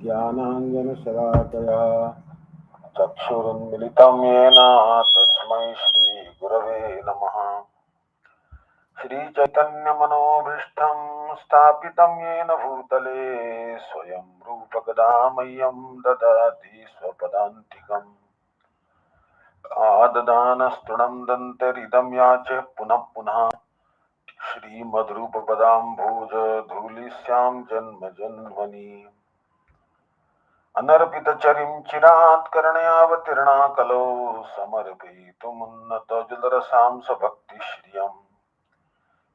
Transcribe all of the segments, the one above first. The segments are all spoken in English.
ज्ञानाञ्जनशलाकया चक्षुरुन्मिलितं येन तस्मै श्रीगुरवे नमः। श्रीचैतन्यमनोभीष्टं स्थापितं येन भूतले स्वयं रूपकदा मह्यं ददाति स्वपदान्तिकम्। आददानस्तृणं दन्तरिदं याचे पुनः पुनः श्रीमद्रूपपदाम्भोज धूलिस्यां जन्म जन्मनि अनर्पितचरिं चिरात् कर्णयावतीर्णा कलो समर्पयितुमुन्नतजलरसां सभक्तिश्रियम्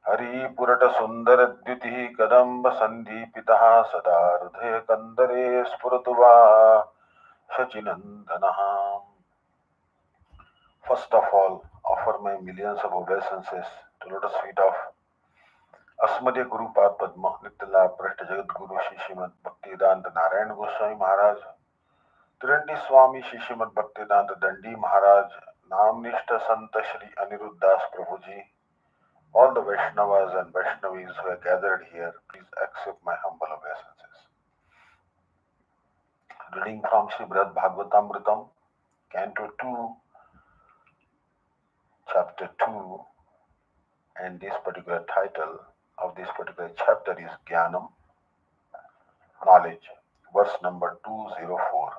हरिपुरटसुन्दरद्युतिः कदम्बसन्दीपितः सदा हृदयकन्दरे स्फुरतु वा शचिनन्दनः. First of all, offer my millions of obeisances to lotus feet of अस्मदीय Gurupad पद्म नित्यला भ्रष्ट जगत गुरु श्री श्रीमद भक्तिवेदांत नारायण गोस्वामी महाराज, त्रिंडी स्वामी श्री श्रीमद भक्तिवेदांत दंडी महाराज, नामनिष्ठ संत श्री अनिरुद्ध दास प्रभु जी, all the Vaishnavas and Vaishnavis who are gathered here, please accept my humble obeisances. Reading from Srimad Bhagavatamritam, Canto 2, Chapter 2, and this particular title of this particular chapter is Jnanam, knowledge, verse number 204.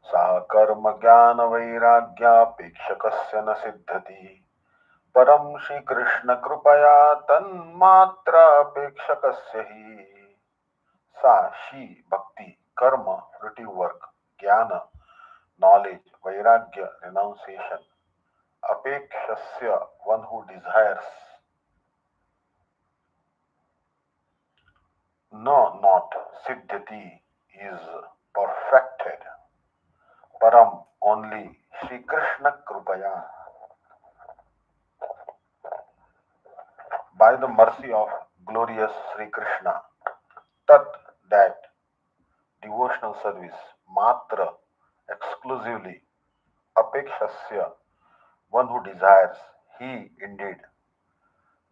सा कर्म ज्ञान वैराग्यापेक्षकस्य न सिद्धति परम श्री कृष्ण कृपया तन्मात्रापेक्षकस्य हि. सा she bhakti, karma fruitive work, jnana knowledge, vairagya renunciation, apekshasya one who desires, no not, siddhati is perfected, param only, Shri Krishna Kripaya by the mercy of glorious Sri Krishna. Tat that devotional service, matra exclusively, apekshasya one who desires, he indeed.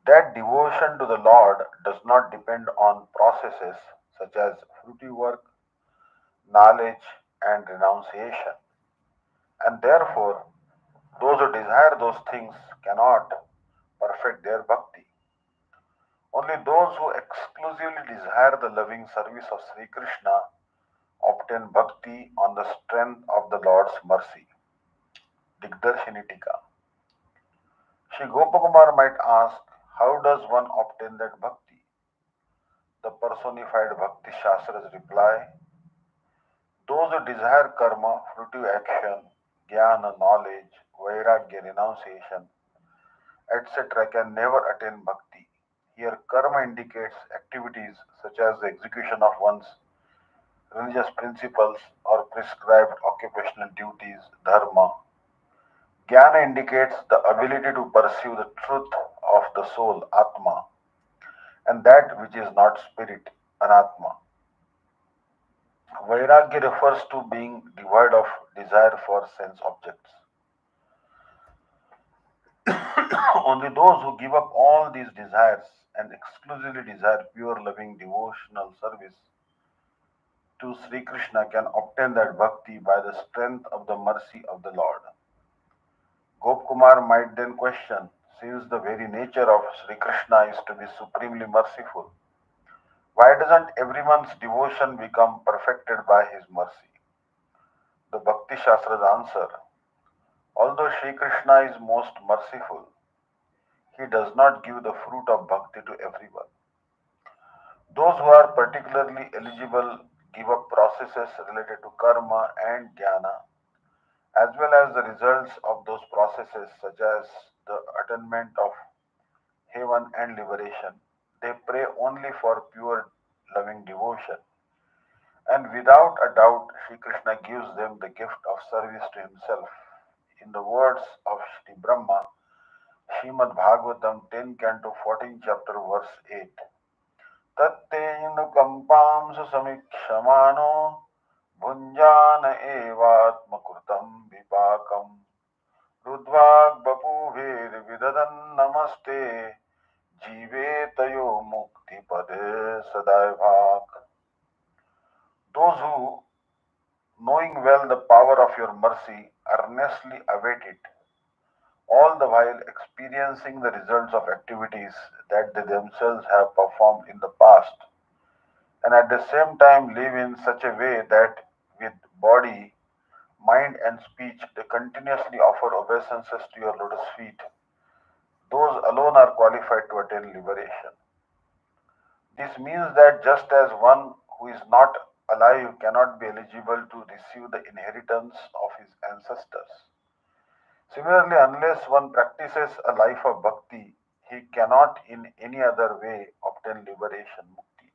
That devotion to the Lord does not depend on processes such as fruity work, knowledge and renunciation, and therefore those who desire those things cannot perfect their bhakti. Only those who exclusively desire the loving service of Sri Krishna obtain bhakti on the strength of the Lord's mercy. Digdarshini Tika. Shri Gopakumar might ask, how does one obtain that bhakti? The personified Bhakti Shastras reply, those who desire karma, fruitive action, jnana, knowledge, vairagya, renunciation, etc. can never attain bhakti. Here karma indicates activities such as the execution of one's religious principles or prescribed occupational duties, dharma. Jnana indicates the ability to perceive the truth of the soul, atma, and that which is not spirit, anatma. Vairagya refers to being devoid of desire for sense objects. Only those who give up all these desires and exclusively desire pure loving devotional service to Sri Krishna can obtain that bhakti by the strength of the mercy of the Lord. Gopkumar might then question, since the very nature of Sri Krishna is to be supremely merciful, why doesn't everyone's devotion become perfected by his mercy? The Bhakti Shastras answer, although Sri Krishna is most merciful, he does not give the fruit of bhakti to everyone. Those who are particularly eligible give up processes related to karma and jnana, as well as the results of those processes, such as the attainment of heaven and liberation. They pray only for pure loving devotion, and without a doubt, Sri Krishna gives them the gift of service to himself. In the words of Sri Brahma, Srimad Bhagavatam 10 Canto 14 Chapter Verse 8, तत्तेऽनुकम्पां सुसमीक्षमाणो भुञ्जान एवात्मकृतं विपाकम् रुद्वाग्बपुभिर्विदधन् नमस्ते जीवेतयो मुक्तिपदे सदैवाक्. Those who, knowing well the power of your mercy, earnestly await it, all the while experiencing the results of activities that they themselves have performed in the past, and at the same time live in such a way that with body, mind, and speech they continuously offer obeisances to your lotus feet, those alone are qualified to attain liberation. This means that just as one who is not alive cannot be eligible to receive the inheritance of his ancestors, similarly, unless one practices a life of bhakti, he cannot in any other way obtain liberation, mukti.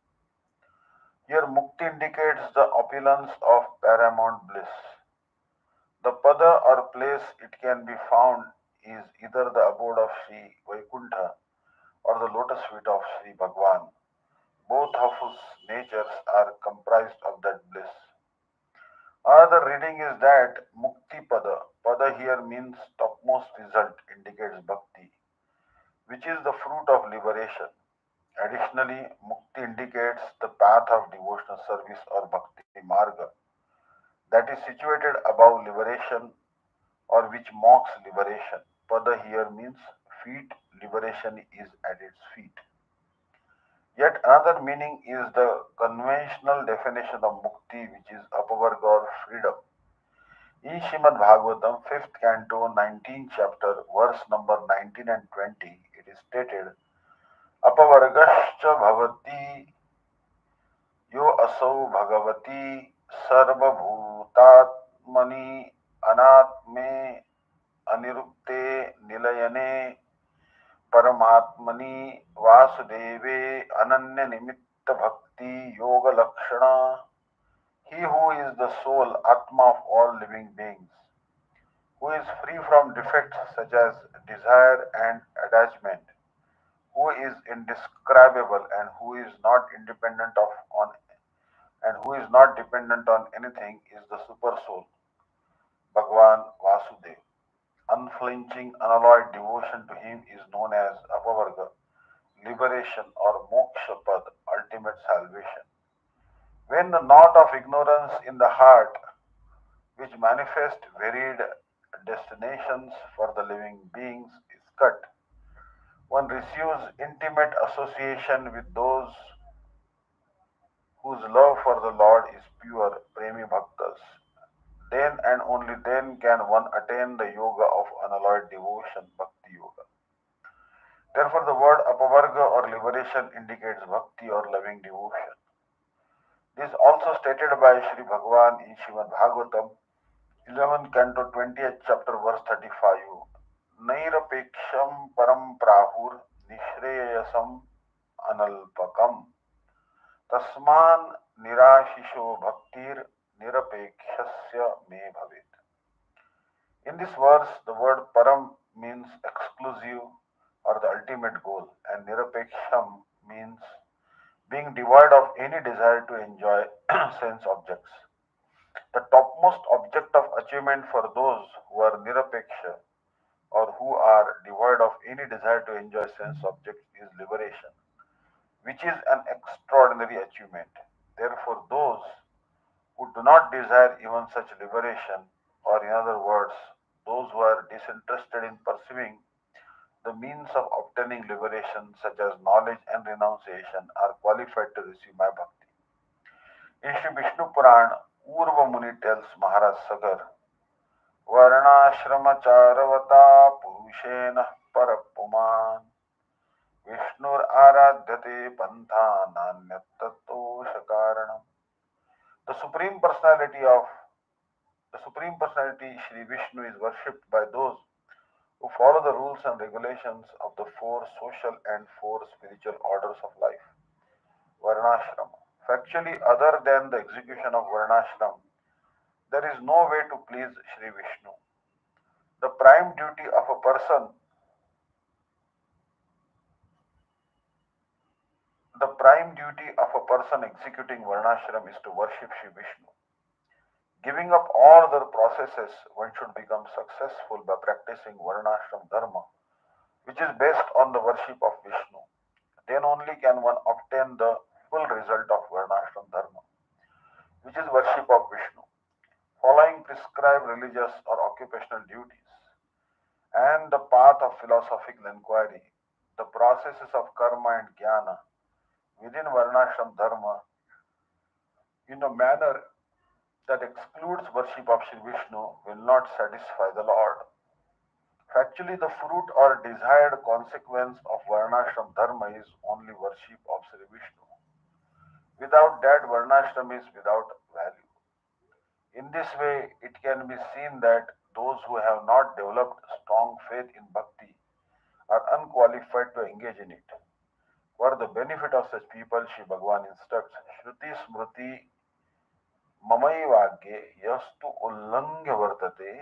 Here, mukti indicates the opulence of paramount bliss. The pada or place it can be found is either the abode of Sri Vaikuntha or the lotus feet of Sri Bhagwan, both of whose natures are comprised of that bliss. Another reading is that Mukti Pada, Pada here means topmost result, indicates bhakti, which is the fruit of liberation. Additionally, Mukti indicates the path of devotional service or Bhakti Marga that is situated above liberation or which mocks liberation. Pada here means feet, liberation is at its feet. Yet another meaning is the conventional definition of mukti, which is apavarga or freedom. In Srimad Bhagavatam, 5th canto, 19th chapter, verse number 19 and 20, it is stated, Apavargascha bhavati yo asau bhagavati sarvabhutatmani anatme anirukte nilayane परमात्मनि वासुदेवे ananya nimitta bhakti yoga lakshana. He who is the soul atma of all living beings, who is free from defects such as desire and attachment, who is indescribable and who is not independent of on and who is not dependent on anything, is the super soul, Bhagwan Vasudev. Unflinching, unalloyed devotion to him is known as apavarga, liberation or moksha pad, ultimate salvation. When the knot of ignorance in the heart, which manifest varied destinations for the living beings, is cut, one receives intimate association with those whose love for the Lord is pure, premi bhaktas. Then and only then can one attain the yoga of unalloyed devotion, bhakti yoga. Therefore, the word apavarga or liberation indicates bhakti or loving devotion. This is also stated by Sri Bhagavan in Srimad Bhagavatam, 11th canto, 20th chapter, verse 35. Nairapeksham param prahur nishreyasam analpakam tasman nirashisho bhaktir nirapekshasya me bhavit. In this verse, the word param means exclusive or the ultimate goal, and nirapeksham means being devoid of any desire to enjoy sense objects. The topmost object of achievement for those who are nirapeksha or who are devoid of any desire to enjoy sense objects is liberation, which is an extraordinary achievement. Therefore, those who do not desire even such liberation, or in other words, those who are disinterested in pursuing the means of obtaining liberation, such as knowledge and renunciation, are qualified to receive my bhakti. In Sri Vishnu Puran, Urva Muni tells Maharaj Sagar, Varnashramacharvata Purushena Parapuman Vishnur Aradhyate Pantha Nanyatato Shakaranam. The Supreme Personality of the Supreme Personality Sri Vishnu is worshipped by those who follow the rules and regulations of the four social and four spiritual orders of life. Varnashram. Factually, other than the execution of Varnashram, there is no way to please Sri Vishnu. The prime duty of a person, the prime duty of a person executing Varnashram is to worship Sri Vishnu. Giving up all other processes, one should become successful by practicing Varnashram Dharma, which is based on the worship of Vishnu. Then only can one obtain the full result of Varnashram Dharma. which is worship of Vishnu, following prescribed religious or occupational duties, and the path of philosophical inquiry, the processes of karma and jnana within Varnashram Dharma in a manner that excludes worship of Sri Vishnu will not satisfy the Lord. Factually, the fruit or desired consequence of Varnashram Dharma is only worship of Sri Vishnu. Without that, Varnashram is without value. In this way, it can be seen that those who have not developed strong faith in bhakti are unqualified to engage in it. For the benefit of such people, Sri Bhagavan instructs Shruti Smriti ममैवाग्ये यस्तु उल्लंघ्य वर्तते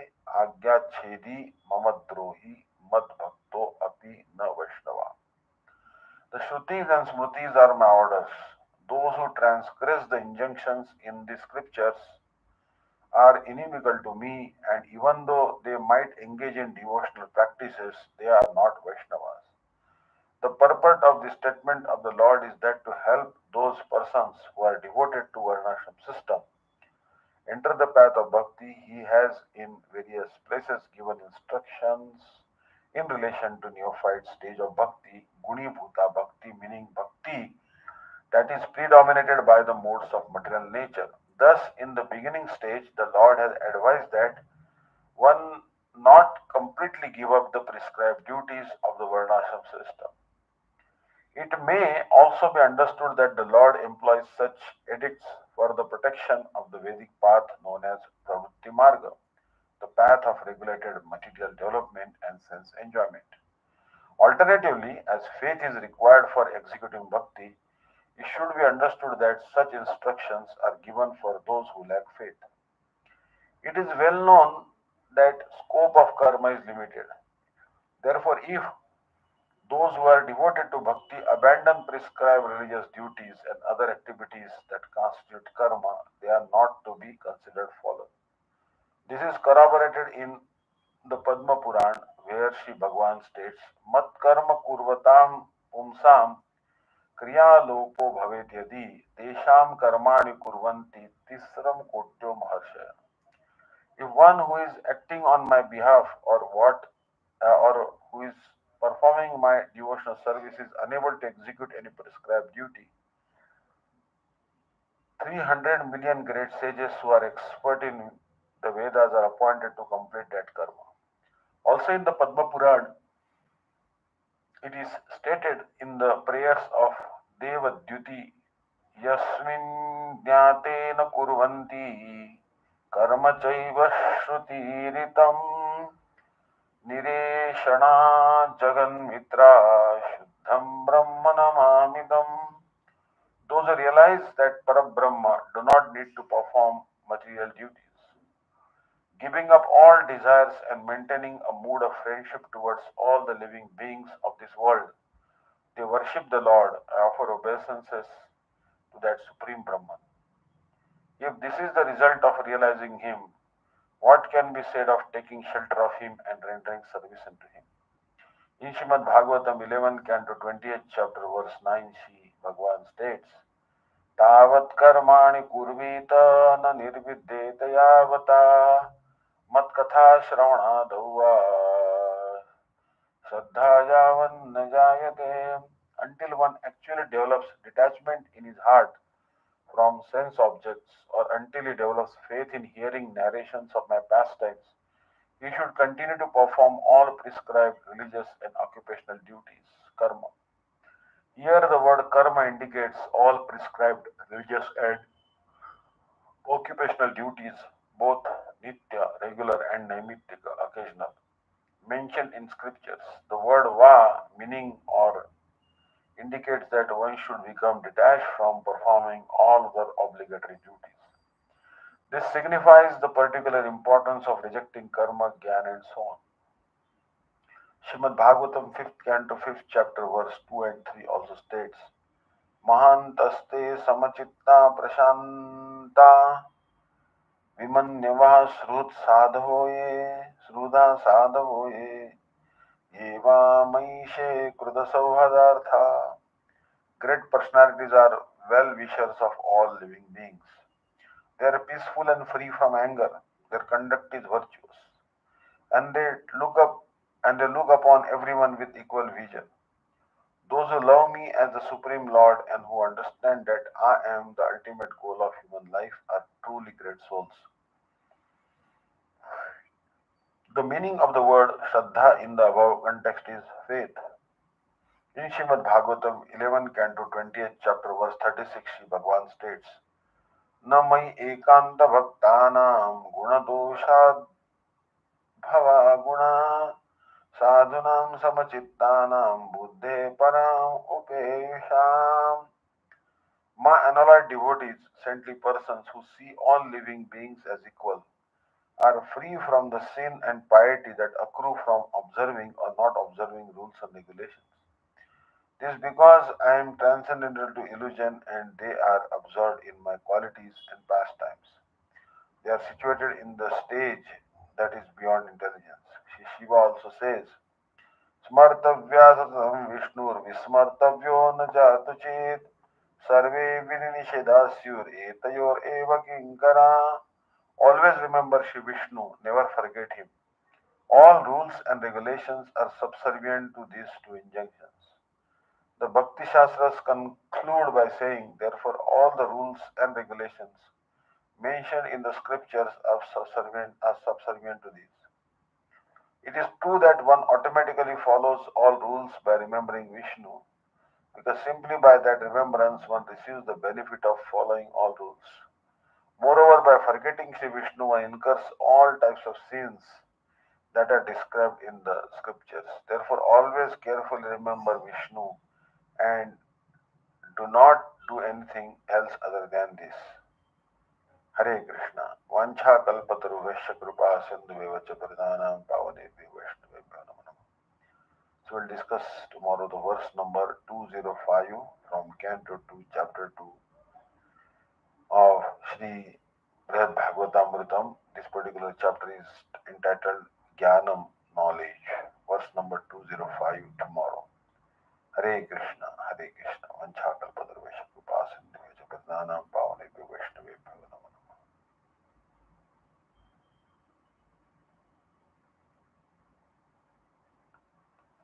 आज्ञाच्छेदी ममद्रोही मद्भक्तो अपि न Vaishnava. The Shrutis and Smritis are my orders. Those who transgress the injunctions in the scriptures are inimical to me, and even though they might engage in devotional practices, they are not Vaishnavas. The purport of the statement of the Lord is that to help those persons who are devoted to Varnashram system enter the path of bhakti. He has in various places given instructions in relation to neophyte stage of bhakti, guni bhuta bhakti, meaning bhakti that is predominated by the modes of material nature. Thus, in the beginning stage, the Lord has advised that one not completely give up the prescribed duties of the Varnashram system. It may also be understood that the Lord employs such edicts for the protection of the Vedic path known as Pravritti Marga, the path of regulated material development and sense enjoyment. Alternatively, as faith is required for executing bhakti, it should be understood that such instructions are given for those who lack faith. It is well known that scope of karma is limited. Therefore, if those who are devoted to bhakti abandon prescribed religious duties and other activities that constitute karma, they are not to be considered fallen. This is corroborated in the Padma Puran, where Sri Bhagavan states, Mat karma kurvatam pumsam kriya lopo bhavet yadi tesham karmani kurvanti tisram kotyo maharshaya. If one who is acting on my behalf or who is performing my devotional service is unable to execute any prescribed duty, 300 million great sages who are expert in the Vedas are appointed to complete that karma. Also in the Padma Puran, it is stated in the prayers of Deva Duty, Yasmin Jnatena Kurvanti Karma Chaiva Shrutiritam Nireshana Jaganmitra Shuddham Brahmanamamidam. Those who realize that Parabrahma do not need to perform material duties, giving up all desires and maintaining a mood of friendship towards all the living beings of this world, they worship the Lord and offer obeisances to that Supreme Brahman. If this is the result of realizing Him, what can be said of taking shelter of Him and rendering service unto Him? In Srimad Bhagavatam 11, Canto 20th chapter, verse 9, Sri Bhagavan states, तावत् कर्माणि कुर्वीत न निर्विद्येत यावता मत्कथा श्रवणादौ वा श्रद्धा यावन्न jayate. Until one actually develops detachment in his heart from sense objects or until he develops faith in hearing narrations of my pastimes, he should continue to perform all prescribed religious and occupational duties, karma. Here the word karma indicates all prescribed religious and occupational duties, both nitya, regular and naimittika, occasional, mentioned in scriptures. The word va, meaning or, indicates that one should become detached from performing all other obligatory duties. This signifies the particular importance of rejecting karma, jnana, and so on. Srimad Bhagavatam 5th canto 5th chapter verse 2 and 3 also states, Mahantaste samachitta prashanta vimanyava shrut sadhavoye shrudha sadhavoye eva maishe kruda Great personalities are well wishers of all living beings. They are peaceful and free from anger. Their conduct is virtuous, and look up they look upon everyone with equal vision. Those who love me as the Supreme Lord and who understand that I am the ultimate goal of human life are truly great souls. The meaning of the word Shraddha in the above context is faith. In Srimad Bhagavatam 11 Canto 20th chapter verse 36, Shri Bhagavan states, न मयि एकांत भक्तानां गुणदोषाद् भवागुणा साधूनां समचित्तानां बुद्धे paraम उपेयिषाम्. My unalloyed devotees, saintly persons who see all living beings as equal, are free from the sin and piety that accrue from observing or not observing rules and regulations. This is because I am transcendental to illusion and they are absorbed in my qualities and pastimes. They are situated in the stage that is beyond intelligence. Shiva also says, स्मर्तव्या सततं विष्णुर्विस्मर्तव्यो न जातु चेत् सर्वे विनिषेधास्युरेतयोरेव किङ्करा. Always remember Shri Vishnu, never forget him. All rules and regulations are subservient to these two injunctions. The Bhakti Shastras conclude by saying, therefore, all the rules and regulations mentioned in the scriptures are subservient to these. It is true that one automatically follows all rules by remembering Vishnu, because simply by that remembrance one receives the benefit of following all rules. Moreover, by forgetting Sri Vishnu, one incurs all types of sins that are described in the scriptures. Therefore, always carefully remember Vishnu and do not do anything else other than this. Hare Krishna. Vancha kalpataruvesha kripa sindhu ch pradhanam pavanebhyo vaishnavebhyo namo namo. So we'll discuss tomorrow the verse number 205 from Canto 2, Chapter 2 of Sri Brihad Bhagavatamritam. This particular chapter is entitled Jnanam, knowledge. Verse number 205 tomorrow. Hare Krishna, Hare Krishna. Vancha kalpataruvesha kripa sindhu ch pradhanam